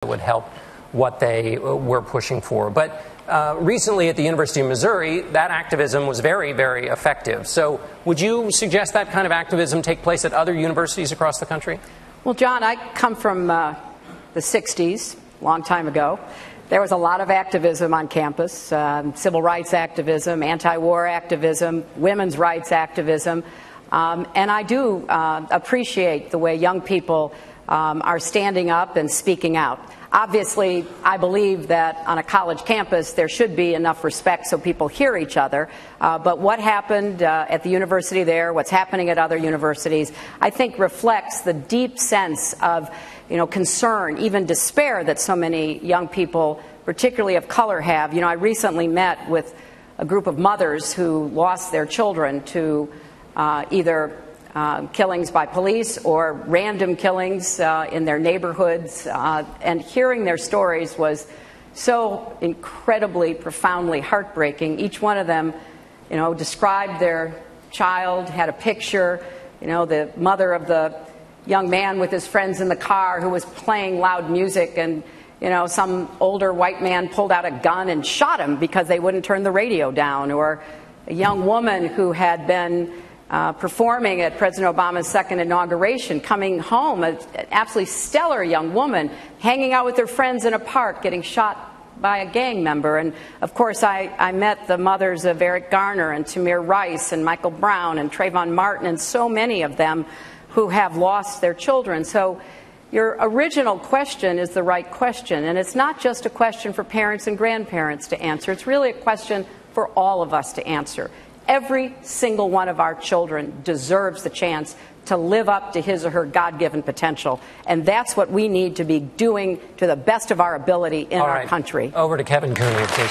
would help what they were pushing for. But recently at the University of Missouri, that activism was very, very effective. So would you suggest that kind of activism take place at other universities across the country? Well, John, I come from the 60s, a long time ago. There was a lot of activism on campus, civil rights activism, anti-war activism, women's rights activism. And I do appreciate the way young people are standing up and speaking out. Obviously, I believe that on a college campus there should be enough respect so people hear each other. But what happened at the university there, what's happening at other universities, I think reflects the deep sense of concern, even despair that so many young people, particularly of color, have. I recently met with a group of mothers who lost their children to either killings by police or random killings in their neighborhoods, and hearing their stories was so incredibly, profoundly heartbreaking. Each one of them, described their child, had a picture, the mother of the young man with his friends in the car who was playing loud music, and some older white man pulled out a gun and shot him because they wouldn't turn the radio down, or a young woman who had been performing at President Obama's second inauguration, coming home, an absolutely stellar young woman, hanging out with her friends in a park, getting shot by a gang member. And of course I met the mothers of Eric Garner and Tamir Rice and Michael Brown and Trayvon Martin, and so many of them who have lost their children. So your original question is the right question, and it's not just a question for parents and grandparents to answer. It's really a question for all of us to answer. Every single one of our children deserves the chance to live up to his or her God-given potential, and that's what we need to be doing to the best of our ability in our country. Over to Kevin Cooney, please.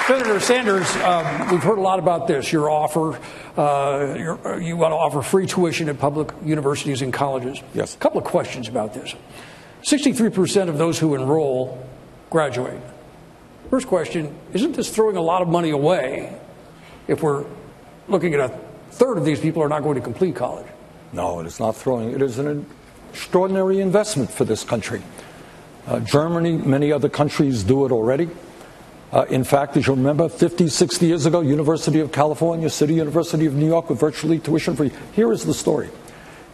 Senator Sanders, we've heard a lot about this, your offer. You want to offer free tuition at public universities and colleges. Yes. A couple of questions about this. 63% of those who enroll graduate. First question, isn't this throwing a lot of money away if we're looking at a third of these people are not going to complete college? No, it is not throwing. It is an extraordinary investment for this country. Germany, many other countries do it already. In fact, as you remember, 50, 60 years ago, University of California, City University of New York were virtually tuition free. Here is the story.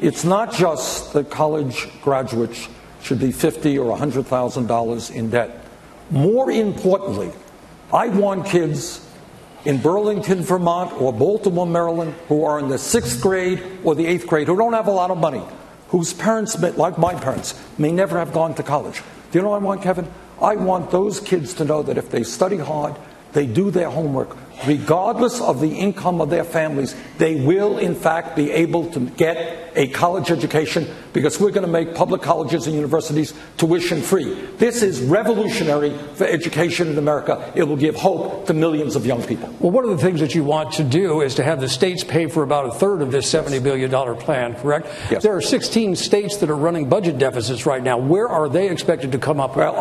It's not just that college graduates should be $50,000 or $100,000 in debt. More importantly, I want kids in Burlington, Vermont, or Baltimore, Maryland, who are in the 6th grade or the 8th grade, who don't have a lot of money, whose parents, like my parents, may never have gone to college. Do you know what I want, Kevin? I want those kids to know that if they study hard, they do their homework, regardless of the income of their families, they will, in fact, be able to get a college education, because we're going to make public colleges and universities tuition free. This is revolutionary for education in America. It will give hope to millions of young people. Well, one of the things that you want to do is to have the states pay for about a third of this $70 billion plan, correct? Yes. There are 16 states that are running budget deficits right now. Where are they expected to come up with? Well,